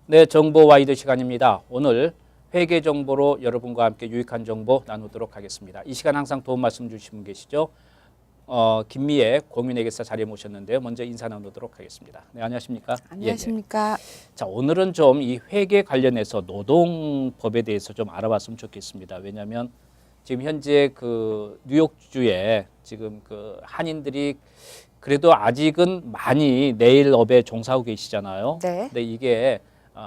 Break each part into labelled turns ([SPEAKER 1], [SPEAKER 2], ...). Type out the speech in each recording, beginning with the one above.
[SPEAKER 1] 네, 정보 와이드 시간입니다. 오늘 회계 정보로 여러분과 함께 유익한 정보 나누도록 하겠습니다. 이 시간 항상 도움 말씀 주신 분 계시죠? 김미애 공인회계사 자리에 모셨는데요. 먼저 인사 나누도록 하겠습니다. 네, 안녕하십니까?
[SPEAKER 2] 안녕하십니까?
[SPEAKER 1] 자, 오늘은 좀 이 회계 관련해서 노동법에 대해서 좀 알아봤으면 좋겠습니다. 왜냐하면 지금 현재 그 뉴욕주에 지금 그 한인들이 그래도 아직은 많이 네일업에 종사하고 계시잖아요.
[SPEAKER 2] 네.
[SPEAKER 1] 근데 이게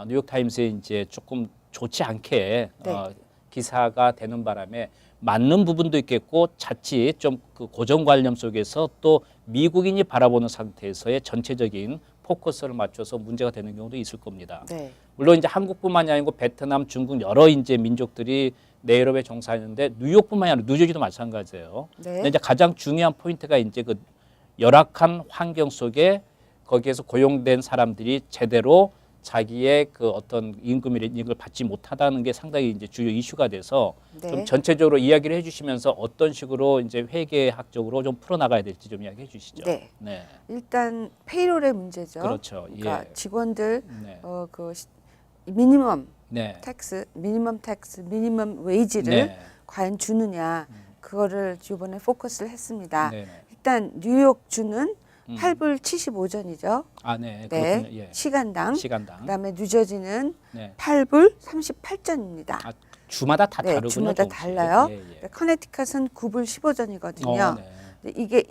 [SPEAKER 1] 뉴욕타임스에 이제 조금 좋지 않게
[SPEAKER 2] 네.
[SPEAKER 1] 기사가 되는 바람에 맞는 부분도 있겠고 자칫 좀 그 고정관념 속에서 또 미국인이 바라보는 상태에서의 전체적인 포커스를 맞춰서 문제가 되는 경우도 있을 겁니다.
[SPEAKER 2] 네.
[SPEAKER 1] 물론 이제 한국뿐만이 아니고 베트남, 중국 여러 이제 민족들이 네일업에 종사하는데 뉴욕뿐만이 아니라 뉴저지도 마찬가지예요.
[SPEAKER 2] 네.
[SPEAKER 1] 근데 이제 가장 중요한 포인트가 이제 그 열악한 환경 속에 거기에서 고용된 사람들이 제대로 자기의 그 어떤 임금이라는 걸 받지 못하다는 게 상당히 이제 주요 이슈가 돼서
[SPEAKER 2] 네.
[SPEAKER 1] 좀 전체적으로 이야기를 해주시면서 어떤 식으로 이제 회계학적으로 좀 풀어나가야 될지 좀 이야기해 주시죠.
[SPEAKER 2] 네.
[SPEAKER 1] 네.
[SPEAKER 2] 일단 페이롤의 문제죠.
[SPEAKER 1] 그렇죠.
[SPEAKER 2] 그러니까
[SPEAKER 1] 예.
[SPEAKER 2] 직원들
[SPEAKER 1] 네.
[SPEAKER 2] 미니멈
[SPEAKER 1] 네.
[SPEAKER 2] 텍스, 미니멈 웨이지를
[SPEAKER 1] 네.
[SPEAKER 2] 과연 주느냐 그거를 이번에 포커스를 했습니다.
[SPEAKER 1] 네.
[SPEAKER 2] 일단 뉴욕주는 8불 75전이죠.
[SPEAKER 1] 아, 네.
[SPEAKER 2] 네.
[SPEAKER 1] 그렇군요. 예.
[SPEAKER 2] 시간당.
[SPEAKER 1] 시간당.
[SPEAKER 2] 그다음에 뉴저지는
[SPEAKER 1] 네.
[SPEAKER 2] 8불 38전입니다.
[SPEAKER 1] 아, 주마다 다
[SPEAKER 2] 네,
[SPEAKER 1] 다르군요.
[SPEAKER 2] 주마다
[SPEAKER 1] 조금씩.
[SPEAKER 2] 달라요.
[SPEAKER 1] 예, 예.
[SPEAKER 2] 커네티컷은 9불 15전이거든요.
[SPEAKER 1] 네.
[SPEAKER 2] 이게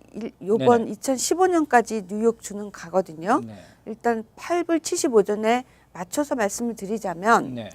[SPEAKER 2] 요번
[SPEAKER 1] 네네.
[SPEAKER 2] 2015년까지 뉴욕주는 가거든요.
[SPEAKER 1] 네.
[SPEAKER 2] 일단 8불 75전에 맞춰서 말씀을 드리자면
[SPEAKER 1] 네.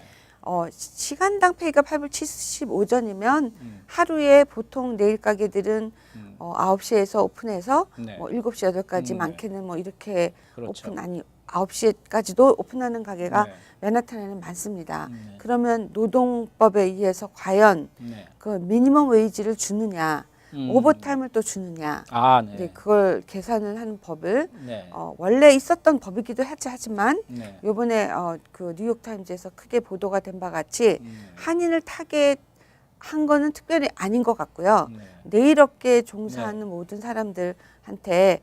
[SPEAKER 2] 시간당 페이가 8불 75전이면 하루에 보통 네일 가게들은 9시에서 오픈해서
[SPEAKER 1] 네.
[SPEAKER 2] 뭐 7시, 8시까지
[SPEAKER 1] 네.
[SPEAKER 2] 많게는 뭐 이렇게
[SPEAKER 1] 그렇죠.
[SPEAKER 2] 오픈 아니 9시까지도 오픈하는 가게가
[SPEAKER 1] 네.
[SPEAKER 2] 맨하탄에는 많습니다.
[SPEAKER 1] 네.
[SPEAKER 2] 그러면 노동법에 의해서 과연
[SPEAKER 1] 네.
[SPEAKER 2] 그 미니멈 웨이지를 주느냐, 오버타임을 또 주느냐,
[SPEAKER 1] 아, 네.
[SPEAKER 2] 이제 그걸 계산을 하는 법을
[SPEAKER 1] 네.
[SPEAKER 2] 원래 있었던 법이기도 하지만
[SPEAKER 1] 네.
[SPEAKER 2] 요번에 그 뉴욕타임즈에서 크게 보도가 된 바 같이 한인을 타겟한 거는 특별히 아닌 것 같고요.
[SPEAKER 1] 네.
[SPEAKER 2] 네일 업계에 종사하는 모든 사람들한테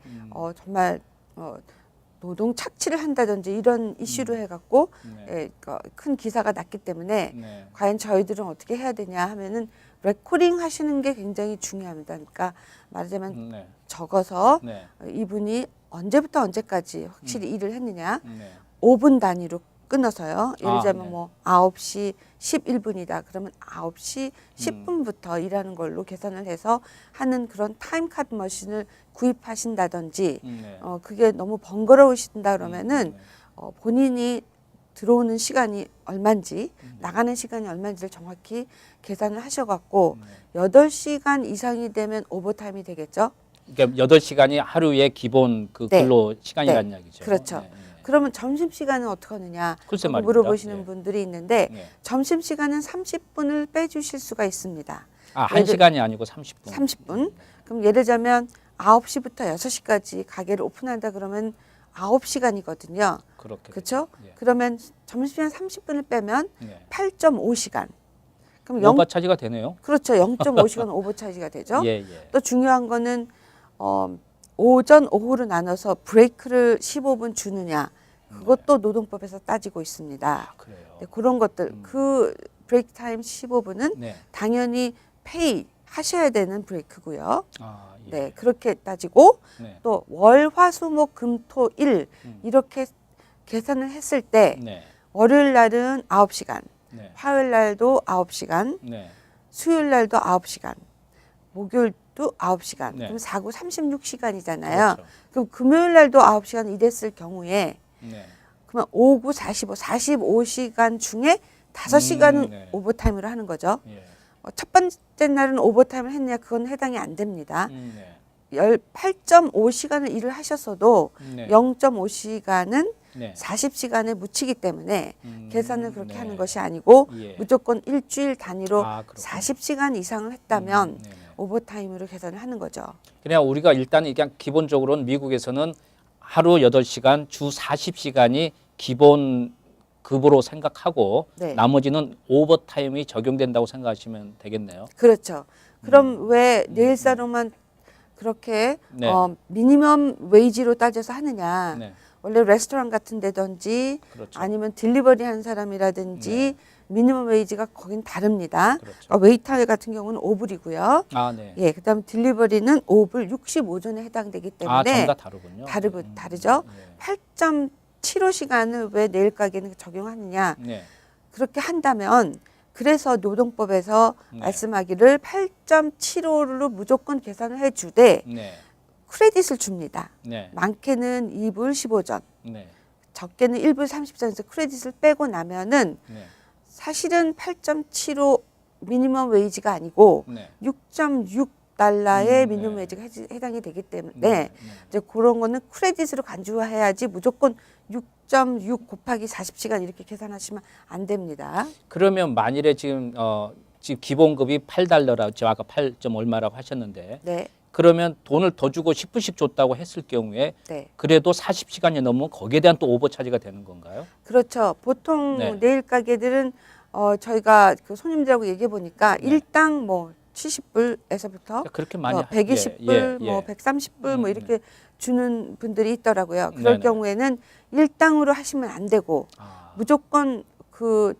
[SPEAKER 2] 정말 노동 착취를 한다든지 이런 이슈로 해갖고
[SPEAKER 1] 네.
[SPEAKER 2] 큰 기사가 났기 때문에
[SPEAKER 1] 네.
[SPEAKER 2] 과연 저희들은 어떻게 해야 되냐 하면은 레코딩 하시는 게 굉장히 중요합니다. 그러니까 말하자면
[SPEAKER 1] 네.
[SPEAKER 2] 적어서
[SPEAKER 1] 네.
[SPEAKER 2] 이분이 언제부터 언제까지 확실히 일을 했느냐
[SPEAKER 1] 네.
[SPEAKER 2] 5분 단위로 끊어서요. 예를 들자면
[SPEAKER 1] 네.
[SPEAKER 2] 뭐 9시 11분이다. 그러면 9시 10분부터 일하는 걸로 계산을 해서 하는 그런 타임카드 머신을 구입하신다든지
[SPEAKER 1] 네.
[SPEAKER 2] 그게 너무 번거로우신다 그러면은
[SPEAKER 1] 네.
[SPEAKER 2] 본인이 들어오는 시간이 얼마인지 나가는 시간이 얼마인지를 정확히 계산을 하셔갖고 8시간 이상이 되면 오버타임이 되겠죠.
[SPEAKER 1] 그러니까 8시간이 하루의 기본 그
[SPEAKER 2] 네.
[SPEAKER 1] 근로 시간이라는 이야기죠.
[SPEAKER 2] 그렇죠.
[SPEAKER 1] 네. 네.
[SPEAKER 2] 그러면 점심시간은 어떻게 하느냐
[SPEAKER 1] 글쎄 말입니다.
[SPEAKER 2] 물어보시는
[SPEAKER 1] 네.
[SPEAKER 2] 분들이 있는데
[SPEAKER 1] 네.
[SPEAKER 2] 점심시간은 30분을 빼주실 수가 있습니다.
[SPEAKER 1] 아, 1시간이 아니고 30분.
[SPEAKER 2] 30분. 그럼 예를 들자면 9시부터 6시까지 가게를 오픈한다 그러면 9시간이거든요.
[SPEAKER 1] 그렇게.
[SPEAKER 2] 그렇죠?
[SPEAKER 1] 예.
[SPEAKER 2] 그러면 점심시간 30분을 빼면
[SPEAKER 1] 네.
[SPEAKER 2] 8.5시간. 그럼
[SPEAKER 1] 오버 차지가 되네요.
[SPEAKER 2] 그렇죠. 0.5시간 오버 차지가 되죠.
[SPEAKER 1] 예, 예.
[SPEAKER 2] 또 중요한 거는 오전, 오후로 나눠서 브레이크를 15분 주느냐. 그것도 노동법에서 따지고 있습니다.
[SPEAKER 1] 아, 그래요.
[SPEAKER 2] 네, 그런 것들. 그 브레이크 타임 15분은
[SPEAKER 1] 네.
[SPEAKER 2] 당연히 페이 하셔야 되는 브레이크고요.
[SPEAKER 1] 아, 예.
[SPEAKER 2] 네, 그렇게 따지고
[SPEAKER 1] 네.
[SPEAKER 2] 또 월, 화, 수, 목, 금, 토, 일 이렇게 계산을 했을 때
[SPEAKER 1] 네.
[SPEAKER 2] 월요일 날은 9시간,
[SPEAKER 1] 네.
[SPEAKER 2] 화요일 날도 9시간,
[SPEAKER 1] 네.
[SPEAKER 2] 수요일 날도 9시간, 목요일도 9시간.
[SPEAKER 1] 네.
[SPEAKER 2] 그럼 4구 36시간이잖아요.
[SPEAKER 1] 그렇죠.
[SPEAKER 2] 그럼 금요일 날도 9시간 일했을 경우에
[SPEAKER 1] 네.
[SPEAKER 2] 그러면 5구 45시간 중에 5시간은
[SPEAKER 1] 네.
[SPEAKER 2] 오버타임으로 하는 거죠.
[SPEAKER 1] 예.
[SPEAKER 2] 첫 번째 날은 오버타임을 했느냐 그건 해당이 안 됩니다.
[SPEAKER 1] 네.
[SPEAKER 2] 18.5시간을 일을 하셨어도
[SPEAKER 1] 네.
[SPEAKER 2] 0.5시간은
[SPEAKER 1] 네.
[SPEAKER 2] 40시간에 묻히기 때문에 계산을 그렇게
[SPEAKER 1] 네.
[SPEAKER 2] 하는 것이 아니고
[SPEAKER 1] 예.
[SPEAKER 2] 무조건 일주일 단위로
[SPEAKER 1] 아, 그렇군요.
[SPEAKER 2] 40시간 이상을 했다면
[SPEAKER 1] 네네.
[SPEAKER 2] 오버타임으로 계산을 하는 거죠.
[SPEAKER 1] 그냥 우리가 일단 그냥 기본적으로는 미국에서는 하루 8시간, 주 40시간이 기본 급으로 생각하고
[SPEAKER 2] 네.
[SPEAKER 1] 나머지는 오버타임이 적용된다고 생각하시면 되겠네요.
[SPEAKER 2] 그렇죠. 그럼 왜 네일사롱만 그렇게
[SPEAKER 1] 네.
[SPEAKER 2] 미니멈 웨이지로 따져서 하느냐.
[SPEAKER 1] 네.
[SPEAKER 2] 원래 레스토랑 같은 데든지
[SPEAKER 1] 그렇죠.
[SPEAKER 2] 아니면 딜리버리 하는 사람이라든지 미니멈 웨이지가 거긴 다릅니다.
[SPEAKER 1] 그렇죠.
[SPEAKER 2] 웨이터 같은 경우는 5불이고요.
[SPEAKER 1] 아, 네.
[SPEAKER 2] 예, 그다음 딜리버리는 5불 65전에 해당되기
[SPEAKER 1] 아,
[SPEAKER 2] 때문에
[SPEAKER 1] 전부 다 다르군요.
[SPEAKER 2] 다르죠.
[SPEAKER 1] 네.
[SPEAKER 2] 8.75 시간을 왜 내일 가게는 적용하느냐?
[SPEAKER 1] 네.
[SPEAKER 2] 그렇게 한다면 그래서 노동법에서
[SPEAKER 1] 네.
[SPEAKER 2] 말씀하기를 8.75로 무조건 계산을 해주되
[SPEAKER 1] 네. 크레딧을
[SPEAKER 2] 줍니다.
[SPEAKER 1] 네.
[SPEAKER 2] 많게는 2불 15전,
[SPEAKER 1] 네.
[SPEAKER 2] 적게는 1불 30전에서 크레딧을 빼고 나면은
[SPEAKER 1] 네.
[SPEAKER 2] 사실은 8.75 미니멈 웨이지가 아니고
[SPEAKER 1] 네.
[SPEAKER 2] 6.6달러의
[SPEAKER 1] 네.
[SPEAKER 2] 미니멈 웨이지가 해당이 되기 때문에
[SPEAKER 1] 네.
[SPEAKER 2] 이제 그런 거는 크레딧으로 간주해야지 무조건 6.6 곱하기 40시간 이렇게 계산하시면 안 됩니다.
[SPEAKER 1] 그러면 만일에 지금 지금 기본급이 8달러라고 지금 아까 8. 얼마라고 하셨는데
[SPEAKER 2] 네.
[SPEAKER 1] 그러면 돈을 더 주고 10분씩 줬다고 했을 경우에
[SPEAKER 2] 네.
[SPEAKER 1] 그래도 40시간이 넘으면 거기에 대한 또 오버 차지가 되는 건가요?
[SPEAKER 2] 그렇죠. 보통
[SPEAKER 1] 네.
[SPEAKER 2] 네일 가게들은 저희가 그 손님들하고 얘기해 보니까
[SPEAKER 1] 네.
[SPEAKER 2] 일당 뭐 70불에서부터
[SPEAKER 1] 그렇게 많이
[SPEAKER 2] 120불,
[SPEAKER 1] 예, 예.
[SPEAKER 2] 뭐 130불 뭐
[SPEAKER 1] 음,
[SPEAKER 2] 이렇게 주는 분들이 있더라고요. 그럴
[SPEAKER 1] 네네.
[SPEAKER 2] 경우에는 일당으로 하시면 안 되고
[SPEAKER 1] 아,
[SPEAKER 2] 무조건 그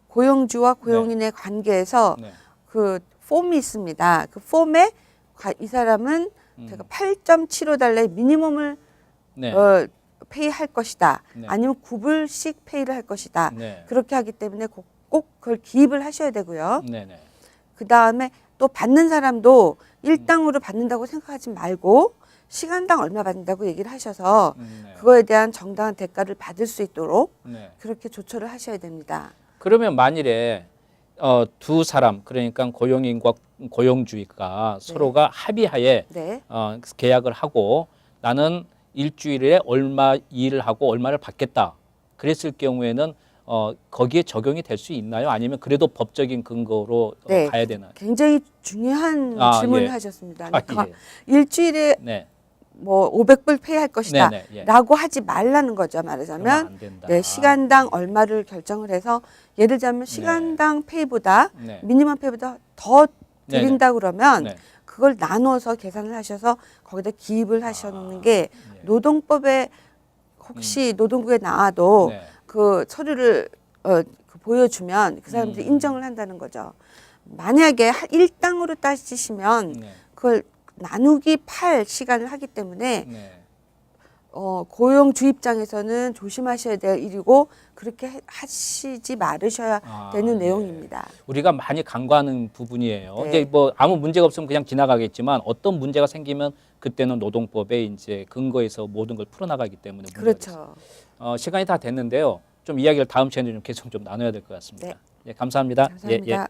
[SPEAKER 2] 고용주와 고용인의 관계에서
[SPEAKER 1] 네.
[SPEAKER 2] 그 폼이 있습니다. 그 폼에 이 사람은 제가 8.75달러의 미니멈을
[SPEAKER 1] 네.
[SPEAKER 2] 페이할 것이다.
[SPEAKER 1] 네.
[SPEAKER 2] 아니면 9불씩 페이를 할 것이다.
[SPEAKER 1] 네.
[SPEAKER 2] 그렇게 하기 때문에 꼭 그걸 기입을 하셔야 되고요.
[SPEAKER 1] 네, 네.
[SPEAKER 2] 그 다음에 또 받는 사람도 일당으로 받는다고 생각하지 말고 시간당 얼마 받는다고 얘기를 하셔서
[SPEAKER 1] 네.
[SPEAKER 2] 그거에 대한 정당한 대가를 받을 수 있도록
[SPEAKER 1] 네.
[SPEAKER 2] 그렇게 조처를 하셔야 됩니다.
[SPEAKER 1] 그러면 만일에 두 사람 그러니까 고용인과 고용주가 서로가 합의하에
[SPEAKER 2] 네.
[SPEAKER 1] 계약을 하고 나는 일주일에 얼마 일을 하고 얼마를 받겠다. 그랬을 경우에는 거기에 적용이 될 수 있나요? 아니면 그래도 법적인 근거로
[SPEAKER 2] 네.
[SPEAKER 1] 가야 되나요?
[SPEAKER 2] 굉장히 중요한 질문을
[SPEAKER 1] 예.
[SPEAKER 2] 하셨습니다.
[SPEAKER 1] 아,
[SPEAKER 2] 그러니까
[SPEAKER 1] 예.
[SPEAKER 2] 일주일에
[SPEAKER 1] 네.
[SPEAKER 2] 뭐 500불 페이할 것이다.
[SPEAKER 1] 네, 네, 예.
[SPEAKER 2] 라고 하지 말라는 거죠.
[SPEAKER 1] 그러면
[SPEAKER 2] 말하자면
[SPEAKER 1] 안 된다.
[SPEAKER 2] 네, 시간당 얼마를 결정을 해서 예를 들자면 시간당 페이보다
[SPEAKER 1] 네.
[SPEAKER 2] 미니멈 페이보다 더 드린다 그러면
[SPEAKER 1] 네.
[SPEAKER 2] 그걸 나눠서 계산을 하셔서 거기다 기입을 하셔놓는 게
[SPEAKER 1] 예.
[SPEAKER 2] 노동법에 혹시 노동부에 나와도
[SPEAKER 1] 네.
[SPEAKER 2] 그 서류를 그 보여주면 그 사람들이 인정을 한다는 거죠. 만약에 일당으로 따지시면
[SPEAKER 1] 네.
[SPEAKER 2] 그걸 나누기 8 시간을 하기 때문에
[SPEAKER 1] 네.
[SPEAKER 2] 고용주 입장에서는 조심하셔야 될 일이고 그렇게 하시지 말으셔야 되는
[SPEAKER 1] 네.
[SPEAKER 2] 내용입니다.
[SPEAKER 1] 우리가 많이 간과하는 부분이에요.
[SPEAKER 2] 네.
[SPEAKER 1] 이제 뭐 아무 문제가 없으면 그냥 지나가겠지만 어떤 문제가 생기면 그때는 노동법에 이제 근거해서 모든 걸 풀어나가기 때문에 문제가
[SPEAKER 2] 그렇죠.
[SPEAKER 1] 있어요. 시간이 다 됐는데요. 좀 이야기를 다음 시간에 좀 계속 좀 나눠야 될 것 같습니다.
[SPEAKER 2] 네.
[SPEAKER 1] 예, 감사합니다.
[SPEAKER 2] 감사합니다.
[SPEAKER 1] 예, 예.